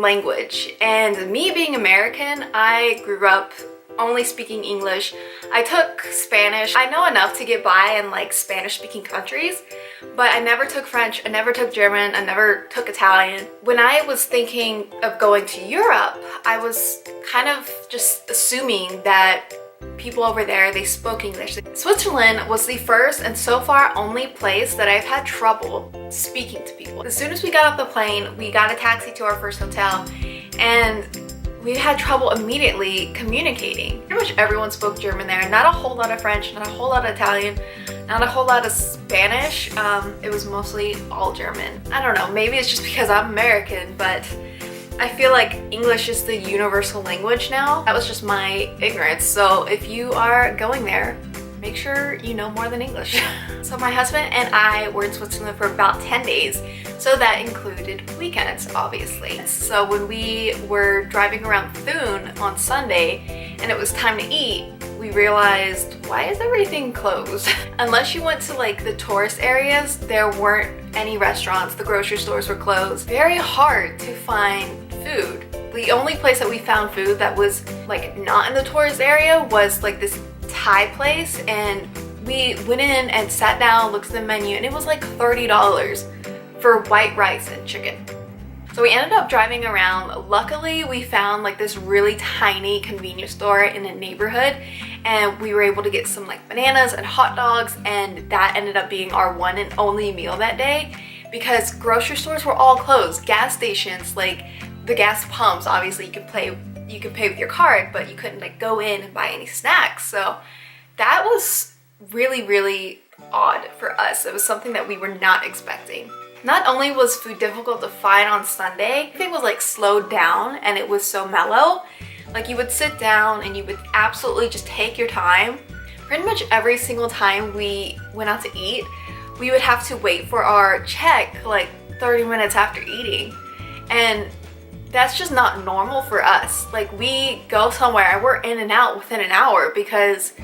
language. And me being American, I grew up only speaking English. I took Spanish. I know enough to get by in like Spanish speaking countries, but I never took French, I never took German, I never took Italian. When I was thinking of going to Europe, I was kind of just assuming that people over there, they spoke English. Switzerland was the first and so far only place that I've had trouble speaking to people. As soon as we got off the plane, we got a taxi to our first hotel, and we had trouble immediately communicating. Pretty much everyone spoke German there. Not a whole lot of French, not a whole lot of Italian, not a whole lot of Spanish. It was mostly all German. I don't know, maybe it's just because I'm American, but I feel like English is the universal language now. That was just my ignorance. So if you are going there, make sure you know more than English. So my husband and I were in Switzerland for about 10 days. So that included weekends, obviously. So when we were driving around Thun on Sunday and it was time to eat, we realized, why is everything closed? Unless you went to like the tourist areas, there weren't any restaurants, the grocery stores were closed. Very hard to find food. The only place that we found food that was like not in the tourist area was like this Thai place, and we went in and sat down, looked at the menu, and it was like $30 for white rice and chicken. So we ended up driving around. Luckily, we found like this really tiny convenience store in a neighborhood, and we were able to get some like bananas and hot dogs, and that ended up being our one and only meal that day because grocery stores were all closed. Gas stations, like the gas pumps, obviously you could pay with your card, but you couldn't like go in and buy any snacks. So that was really, really odd for us. It was something that we were not expecting. Not only was food difficult to find on Sunday, everything was like slowed down and it was so mellow. Like you would sit down and you would absolutely just take your time. Pretty much every single time we went out to eat, we would have to wait for our check like 30 minutes after eating. And that's just not normal for us. Like we go somewhere and we're in and out within an hour because,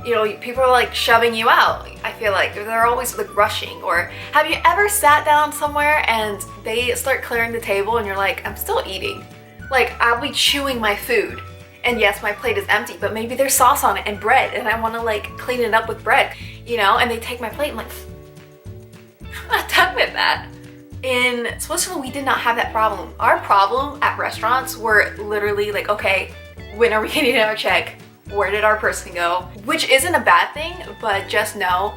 you know, people are like shoving you out. I feel like they're always like rushing. Or have you ever sat down somewhere and they start clearing the table and you're like, I'm still eating. Like I'll be chewing my food and yes, my plate is empty, but maybe there's sauce on it and bread and I want to like clean it up with bread, you know, and they take my plate and I'm like, I'm not done with that. In Switzerland, we did not have that problem. Our problem at restaurants were literally like, okay, when are we getting our check? Where did our person go? Which isn't a bad thing, but just know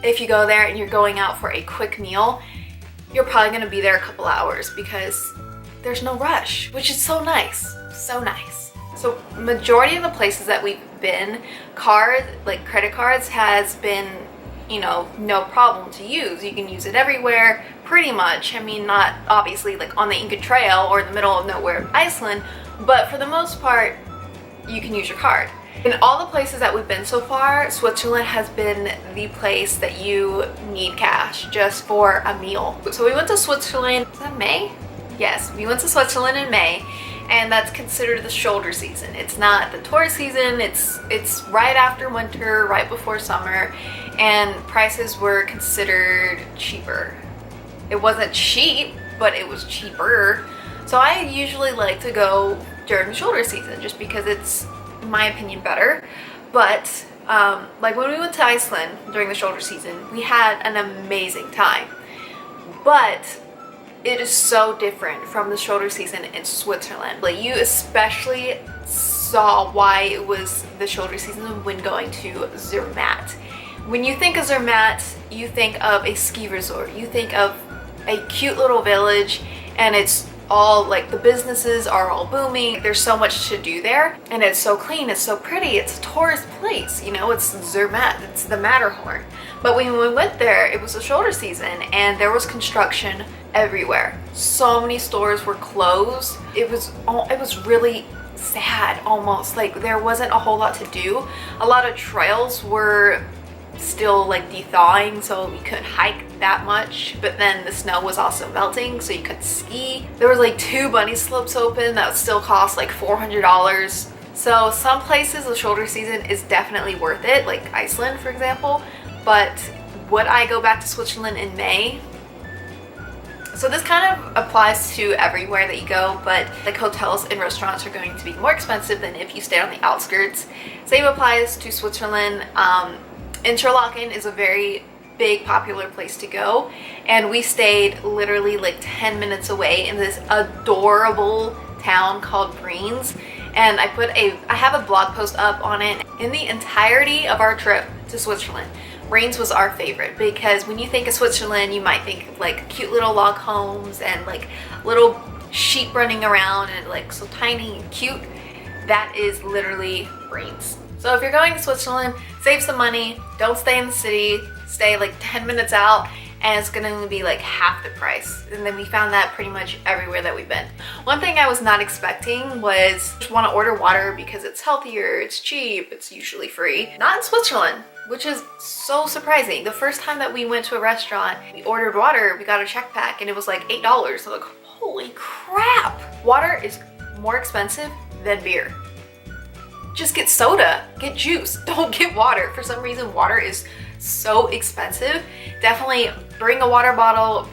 if you go there and you're going out for a quick meal, you're probably gonna be there a couple hours because there's no rush, which is so nice, so nice. So majority of the places that we've been, credit cards has been, you know, no problem to use. You can use it everywhere, pretty much. I mean, not obviously like on the Inca Trail or in the middle of nowhere, Iceland, but for the most part, you can use your card. In all the places that we've been so far, Switzerland has been the place that you need cash just for a meal. So we went to Switzerland, was that May? Yes, we went to Switzerland in May, and that's considered the shoulder season. It's not the tourist season, it's right after winter, right before summer, and prices were considered cheaper. It wasn't cheap, but it was cheaper. So I usually like to go during the shoulder season just because it's, in my opinion, better. But like when we went to Iceland during the shoulder season, we had an amazing time. But it is so different from the shoulder season in Switzerland. Like you especially saw why it was the shoulder season when going to Zermatt. When you think of Zermatt, you think of a ski resort. You think of a cute little village, and it's all like the businesses are all booming. There's so much to do there, and it's so clean, it's so pretty, it's a tourist place, you know, it's Zermatt, it's the Matterhorn. But when we went there, it was the shoulder season and there was construction everywhere. So many stores were closed. It was really sad almost. Like there wasn't a whole lot to do. A lot of trails were still like thawing, so you couldn't hike that much, but then the snow was also melting, so you could ski. There was like 2 bunny slopes open that would still cost like $400. So some places the shoulder season is definitely worth it, like Iceland for example, but would I go back to Switzerland in May? So this kind of applies to everywhere that you go, but like hotels and restaurants are going to be more expensive than if you stay on the outskirts. Same applies to Switzerland. Interlaken is a very big popular place to go, and we stayed literally like 10 minutes away in this adorable town called Brienz. And I have a blog post up on it. In the entirety of our trip to Switzerland, Brienz was our favorite, because when you think of Switzerland, you might think of like cute little log homes and like little sheep running around and like so tiny and cute. That is literally Brienz. So if you're going to Switzerland, save some money, don't stay in the city, stay like 10 minutes out, and it's gonna be like half the price. And then we found that pretty much everywhere that we've been. One thing I was not expecting was just want to order water because it's healthier, it's cheap, it's usually free. Not in Switzerland, which is so surprising. The first time that we went to a restaurant, we ordered water, we got a check pack, and it was like $8. So like, holy crap! Water is more expensive than beer. Just get soda, get juice, don't get water. For some reason, water is so expensive. Definitely bring a water bottle,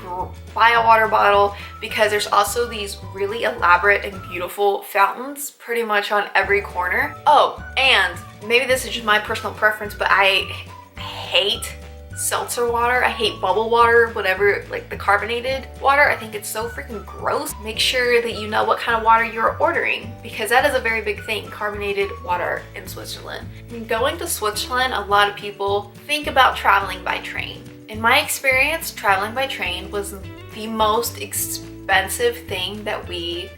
buy a water bottle, because there's also these really elaborate and beautiful fountains pretty much on every corner. Oh, and maybe this is just my personal preference, but I hate seltzer water. I hate bubble water, whatever, like the carbonated water. I think it's so freaking gross. Make sure that you know what kind of water you're ordering, because that is a very big thing, carbonated water in Switzerland. When going to Switzerland, a lot of people think about traveling by train. In my experience, traveling by train was the most expensive thing that we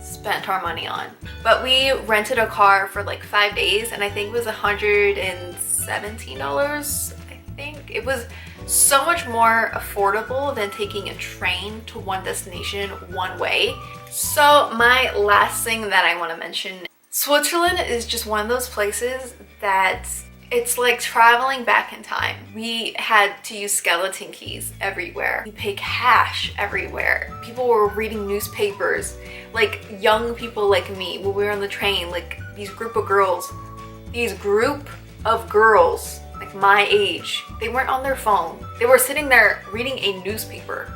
spent our money on. But we rented a car for like 5 days, and I think it was $117. It was so much more affordable than taking a train to one destination one way. So my last thing that I want to mention, Switzerland is just one of those places that it's like traveling back in time. We had to use skeleton keys everywhere. We pay cash everywhere. People were reading newspapers, like young people like me when we were on the train, like these group of girls like my age, they weren't on their phone. They were sitting there reading a newspaper.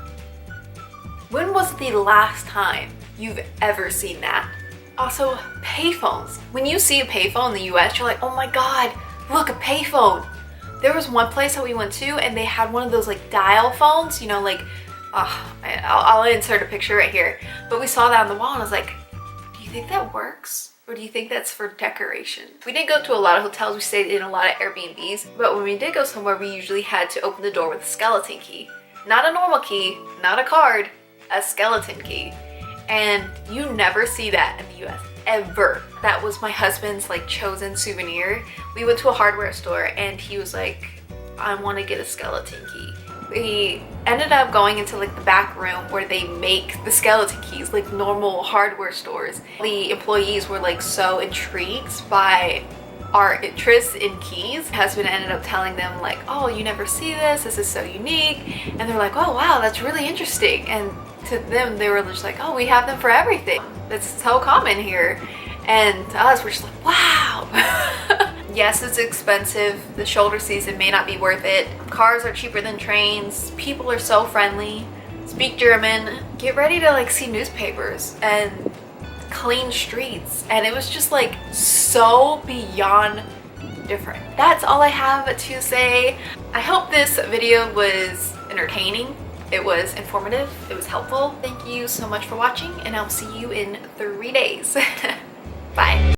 When was the last time you've ever seen that? Also, payphones. When you see a payphone in the US, you're like, oh my God, look, a payphone. There was one place that we went to and they had one of those like dial phones, you know, like, I'll insert a picture right here. But we saw that on the wall and I was like, do you think that works? Or do you think that's for decoration? We didn't go to a lot of hotels, we stayed in a lot of Airbnbs, but when we did go somewhere, we usually had to open the door with a skeleton key. Not a normal key, not a card, a skeleton key. And you never see that in the US, ever. That was my husband's like chosen souvenir. We went to a hardware store and he was like, I want to get a skeleton key. We ended up going into like the back room where they make the skeleton keys, like normal hardware stores. The employees were like so intrigued by our interest in keys. My husband ended up telling them like, oh, you never see this is so unique. And they're like, oh wow, that's really interesting. And to them, they were just like, oh, we have them for everything. That's so common here. And to us, we're just like, wow. Yes, it's expensive. The shoulder season may not be worth it. Cars are cheaper than trains. People are so friendly. Speak German. Get ready to like see newspapers and clean streets. And it was just like so beyond different. That's all I have to say. I hope this video was entertaining. It was informative. It was helpful. Thank you so much for watching, and I'll see you in 3 days. Bye.